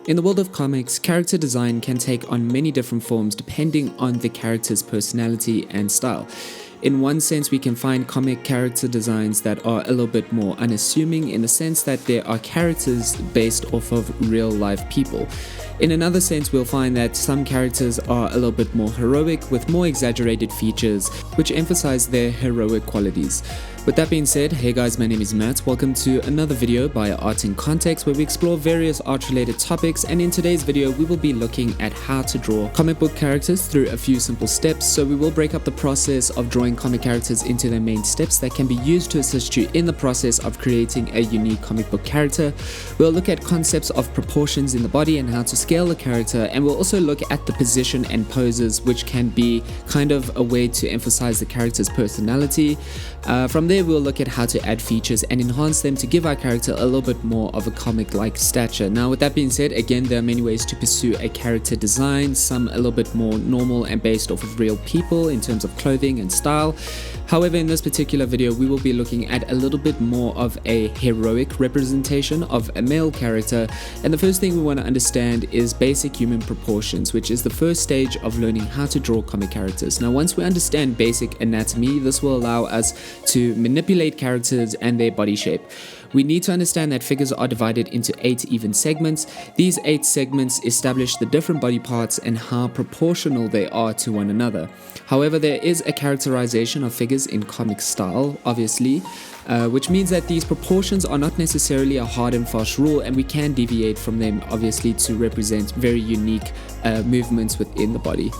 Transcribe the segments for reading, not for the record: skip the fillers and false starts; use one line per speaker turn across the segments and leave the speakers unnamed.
In the world of comics, character design can take on many different forms depending on the character's personality and style. In one sense, we can find comic character designs that are a little bit more unassuming in the sense that there are characters based off of real life people. In another sense, we'll find that some characters are a little bit more heroic with more exaggerated features which emphasize their heroic qualities. With that being said, hey guys, my name is Matt. Welcome to another video by Art in Context where we explore various art related topics, and in today's video we will be looking at how to draw comic book characters through a few simple steps. So we will break up the process of drawing comic characters into their main steps that can be used to assist you in the process of creating a unique comic book character. We'll look at concepts of proportions in the body and how to scale the character, and we'll also look at the position and poses, which can be kind of a way to emphasize the character's personality. From there we'll look at how to add features and enhance them to give our character a little bit more of a comic-like stature. Now with that being said, again, there are many ways to pursue a character design, some a little bit more normal and based off of real people in terms of clothing and style. However, in this particular video we will be looking at a little bit more of a heroic representation of a male character, and the first thing we want to understand is basic human proportions, which is the first stage of learning how to draw comic characters. Now once we understand basic anatomy, this will allow us to manipulate characters and their body shape. We need to understand that figures are divided into 8 even segments. These 8 segments establish the different body parts and how proportional they are to one another. However, there is a characterization of figures in comic style, obviously, which means that these proportions are not necessarily a hard and fast rule, and we can deviate from them, obviously, to represent very unique movements within the body.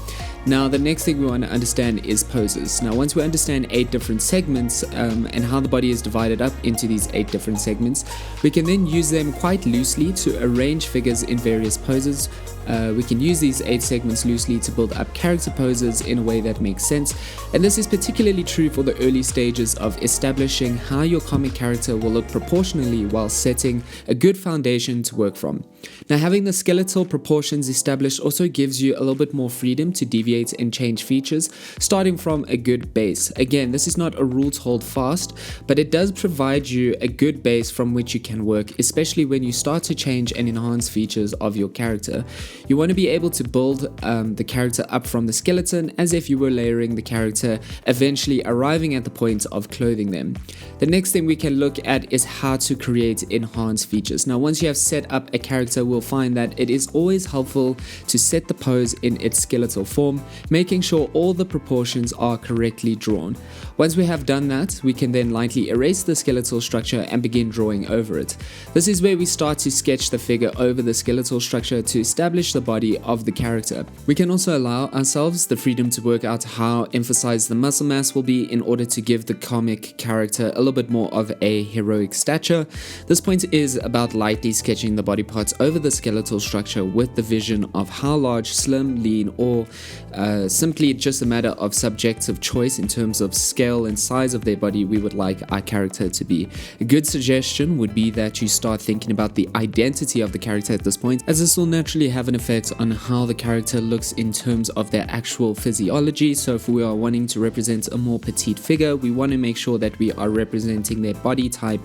Now the next thing we want to understand is poses. Now once we understand 8 different segments and how the body is divided up into these 8 different segments, we can then use them quite loosely to arrange figures in various poses. We can use these 8 segments loosely to build up character poses in a way that makes sense, and this is particularly true for the early stages of establishing how your comic character will look proportionally while setting a good foundation to work from. Now having the skeletal proportions established also gives you a little bit more freedom to deviate and change features, starting from a good base. Again, this is not a rule to hold fast, but it does provide you a good base from which you can work, especially when you start to change and enhance features of your character. You want to be able to build the character up from the skeleton as if you were layering the character, eventually arriving at the point of clothing them. The next thing we can look at is how to create enhanced features. Now once you have set up a character, we'll find that it is always helpful to set the pose in its skeletal form, making sure all the proportions are correctly drawn. Once we have done that, we can then lightly erase the skeletal structure and begin drawing over it. This is where we start to sketch the figure over the skeletal structure to establish the body of the character. We can also allow ourselves the freedom to work out how emphasized the muscle mass will be in order to give the comic character a little bit more of a heroic stature. This point is about lightly sketching the body parts over the skeletal structure with the vision of how large, slim, lean, or simply just a matter of subjective choice in terms of scale and size of their body we would like our character to be. A good suggestion would be that you start thinking about the identity of the character at this point, as this will naturally have an effect on how the character looks in terms of their actual physiology. So if we are wanting to represent a more petite figure, we want to make sure that we are representing their body type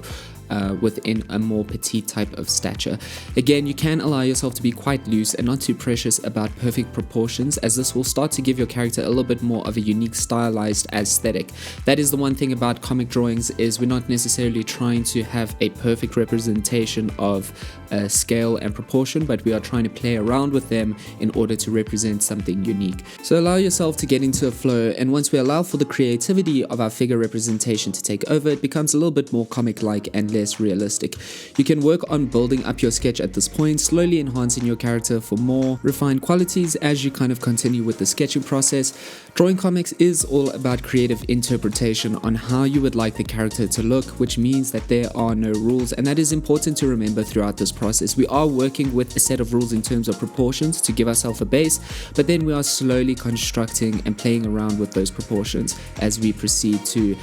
within a more petite type of stature. Again, you can allow yourself to be quite loose and not too precious about perfect proportions, as this will start to give your character a little bit more of a unique stylized aesthetic. That is the one thing about comic drawings, is we're not necessarily trying to have a perfect representation of scale and proportion, but we are trying to play around with them in order to represent something unique. So allow yourself to get into a flow, and once we allow for the creativity of our figure representation to take over, it becomes a little bit more comic-like and less realistic. You can work on building up your sketch at this point, slowly enhancing your character for more refined qualities as you kind of continue with the sketching process. Drawing comics is all about creative interpretation on how you would like the character to look, which means that there are no rules, and that is important to remember throughout this process. We are working with a set of rules in terms of proportions to give ourselves a base, but then we are slowly constructing and playing around with those proportions as we proceed to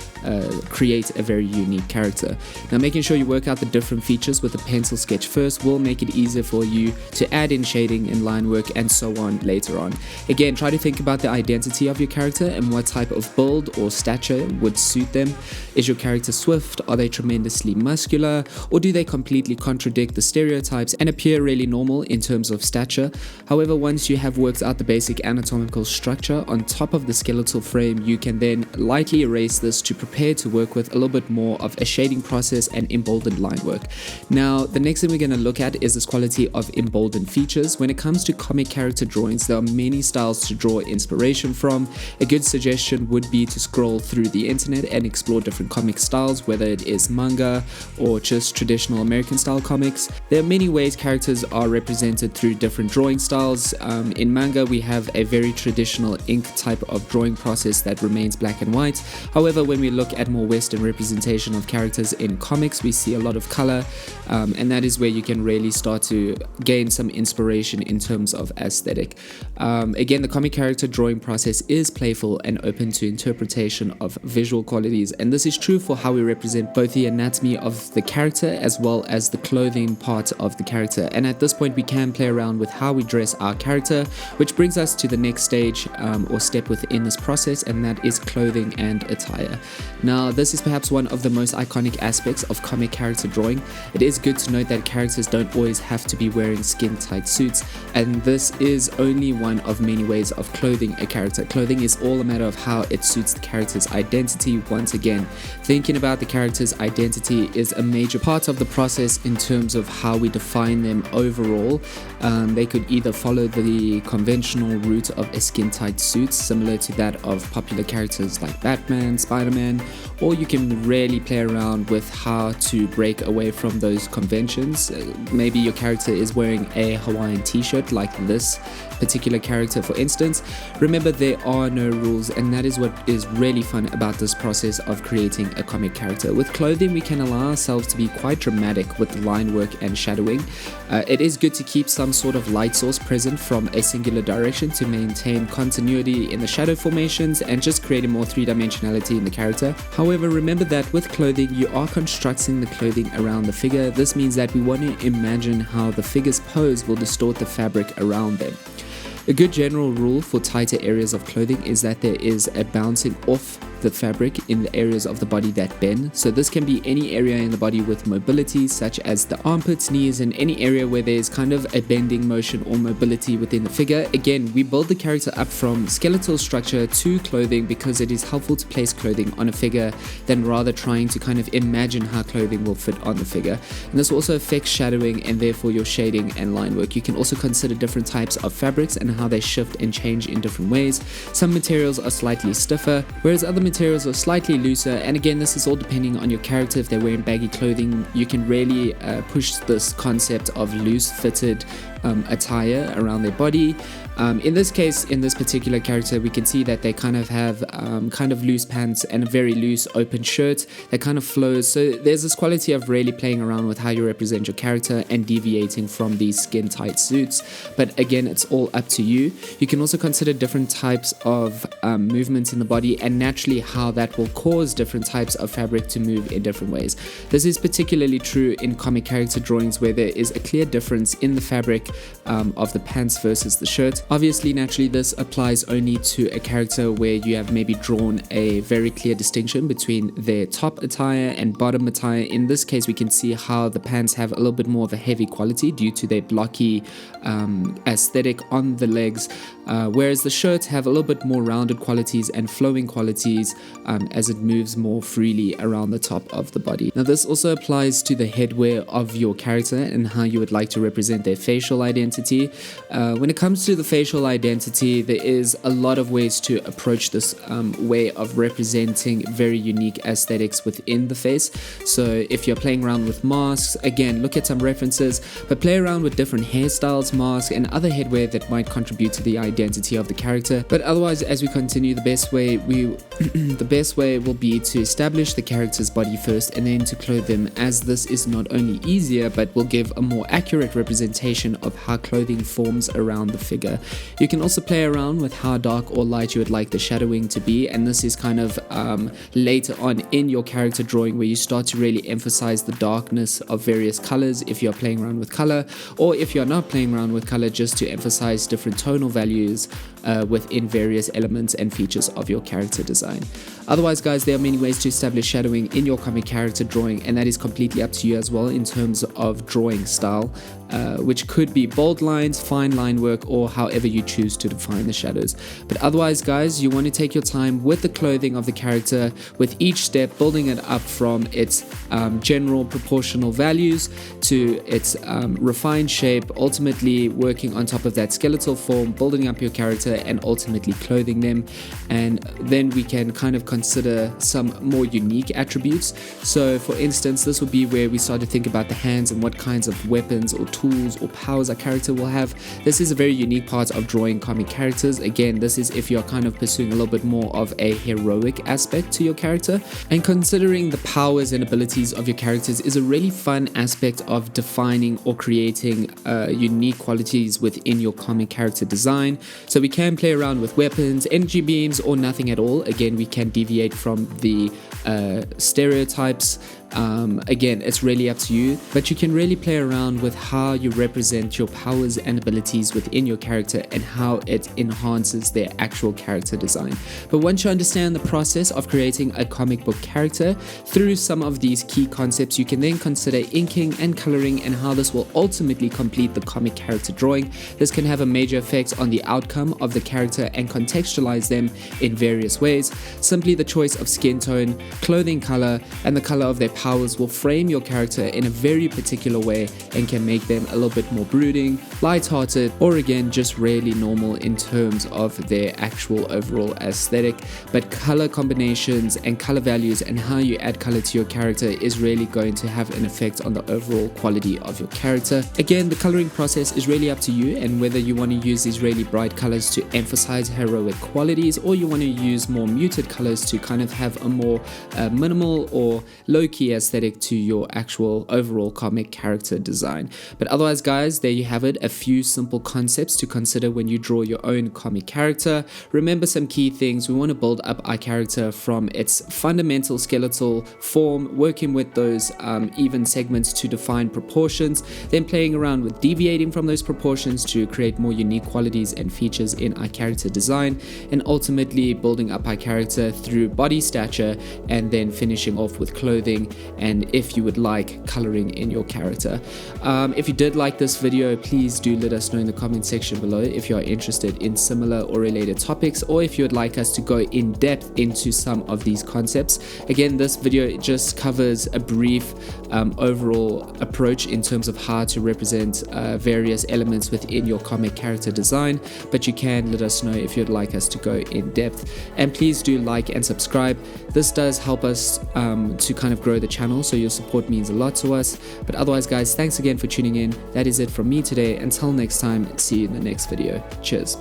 create a very unique character. Now, making sure you work out the different features with a pencil sketch first will make it easier for you to add in shading and line work and so on later on. Again, try to think about the identity of your character and what type of build or stature would suit them. Is your character swift? Are they tremendously muscular? Or do they completely contradict the stereotypes and appear really normal in terms of stature? However, once you have worked out the basic anatomical structure on top of the skeletal frame, you can then lightly erase this to prepare to work with a little bit more of a shading process and emboldened line work. Now, the next thing we're going to look at is this quality of emboldened features. When it comes to comic character drawings, there are many styles to draw inspiration from. A good suggestion would be to scroll through the internet and explore different comic styles, whether it is manga or just traditional American style comics. There are many ways characters are represented through different drawing styles. In manga, we have a very traditional ink type of drawing process that remains black and white. However, when we look at more Western representation of characters in comics, we see a lot of color, and that is where you can really start to gain some inspiration in terms of aesthetic. Again, the comic character drawing process is playful and open to interpretation of visual qualities, and this is true for how we represent both the anatomy of the character as well as the clothing part of the character. And at this point, we can play around with how we dress our character, which brings us to the next stage or step within this process, and that is clothing and attire. Now, this is perhaps one of the most iconic aspects of comic character drawing. It is good to note that characters don't always have to be wearing skin-tight suits, and this is only one of many ways of clothing a character. Clothing is all a matter of how it suits the character's identity. Once again, thinking about the character's identity is a major part of the process in terms of how we define them overall. They could either follow the conventional route of a skin-tight suit, similar to that of popular characters like Batman, Spider-Man, or you can really play around with how to break away from those conventions. Maybe your character is wearing a Hawaiian t-shirt like this particular character, for instance. Remember, there are no rules, and that is what is really fun about this process of creating a comic character. With clothing, we can allow ourselves to be quite dramatic with line work and shadowing. It is good to keep some sort of light source present from a singular direction to maintain continuity in the shadow formations and just create a more three-dimensionality in the character. However, remember that with clothing, you are constructing the clothing around the figure. This means that we want to imagine how the figure's pose will distort the fabric around them. A good general rule for tighter areas of clothing is that there is a bouncing off the fabric in the areas of the body that bend. So this can be any area in the body with mobility, such as the armpits, knees, and any area where there's kind of a bending motion or mobility within the figure. Again, we build the character up from skeletal structure to clothing because it is helpful to place clothing on a figure than rather trying to kind of imagine how clothing will fit on the figure. And this also affects shadowing and therefore your shading and line work. You can also consider different types of fabrics and how they shift and change in different ways. Some materials are slightly stiffer, whereas other materials are slightly looser, and again, this is all depending on your character. If they're wearing baggy clothing, you can really push this concept of loose fitted attire around their body. In this case, in this particular character, we can see that they kind of have kind of loose pants and a very loose open shirt that kind of flows. So there's this quality of really playing around with how you represent your character and deviating from these skin tight suits. But again, it's all up to you. You can also consider different types of movements in the body and naturally how that will cause different types of fabric to move in different ways. This is particularly true in comic character drawings where there is a clear difference in the fabric of the pants versus the shirt. Obviously, naturally, this applies only to a character where you have maybe drawn a very clear distinction between their top attire and bottom attire. In this case, we can see how the pants have a little bit more of a heavy quality due to their blocky aesthetic on the legs, whereas the shirts have a little bit more rounded qualities and flowing qualities as it moves more freely around the top of the body. Now, this also applies to the headwear of your character and how you would like to represent their facial identity. When it comes to the facial identity, there is a lot of ways to approach this way of representing very unique aesthetics within the face. So if you're playing around with masks, again, look at some references, but play around with different hairstyles, masks, and other headwear that might contribute to the identity of the character. But otherwise, as we continue, the best way we the best way will be to establish the character's body first and then to clothe them, as this is not only easier but will give a more accurate representation of how clothing forms around the figure. You can also play around with how dark or light you would like the shadowing to be, and this is kind of later on in your character drawing where you start to really emphasize the darkness of various colors if you're playing around with color, or if you're not playing around with color, just to emphasize different tonal values within various elements and features of your character design. Otherwise, guys, there are many ways to establish shadowing in your comic character drawing, and that is completely up to you as well in terms of drawing style, which could be bold lines, fine line work, or however you choose to define the shadows. But otherwise, guys, you want to take your time with the clothing of the character, with each step building it up from its general proportional values to its refined shape, ultimately working on top of that skeletal form, building up your character and ultimately clothing them. And then we can kind of consider some more unique attributes. So for instance, this would be where we start to think about the hands and what kinds of weapons or tools or powers a character will have. This is a very unique part of drawing comic characters. Again, this is if you're kind of pursuing a little bit more of a heroic aspect to your character. And considering the powers and abilities of your characters is a really fun aspect of defining or creating unique qualities within your comic character design. So we can play around with weapons, energy beams, or nothing at all. Again, we can deviate from the stereotypes. Again, it's really up to you, but you can really play around with how you represent your powers and abilities within your character and how it enhances their actual character design. But once you understand the process of creating a comic book character through some of these key concepts, you can then consider inking and coloring and how this will ultimately complete the comic character drawing. This can have a major effect on the outcome of the character and contextualize them in various ways. Simply the choice of skin tone, clothing color, and the color of their powers will frame your character in a very particular way and can make them a little bit more brooding, light-hearted, or again just really normal in terms of their actual overall aesthetic. But color combinations and color values and how you add color to your character is really going to have an effect on the overall quality of your character. Again, the coloring process is really up to you, and whether you want to use these really bright colors to emphasize heroic qualities, or you want to use more muted colors to kind of have a more minimal or low-key aesthetic to your actual overall comic character design. But otherwise, guys, there you have it, a few simple concepts to consider when you draw your own comic character. Remember some key things. We want to build up our character from its fundamental skeletal form, working with those even segments to define proportions, then playing around with deviating from those proportions to create more unique qualities and features in our character design, and ultimately building up our character through body stature and then finishing off with clothing, and if you would like, coloring in your character. If you did like this video, please do let us know in the comment section below if you are interested in similar or related topics, or if you would like us to go in depth into some of these concepts. Again, this video just covers a brief overall approach in terms of how to represent various elements within your comic character design, but you can let us know if you'd like us to go in depth. And please do like and subscribe. This does help us to kind of grow the channel, so your support means a lot to us. But otherwise, guys, thanks again for tuning in. That is it from me today. Until next time, see you in the next video. Cheers.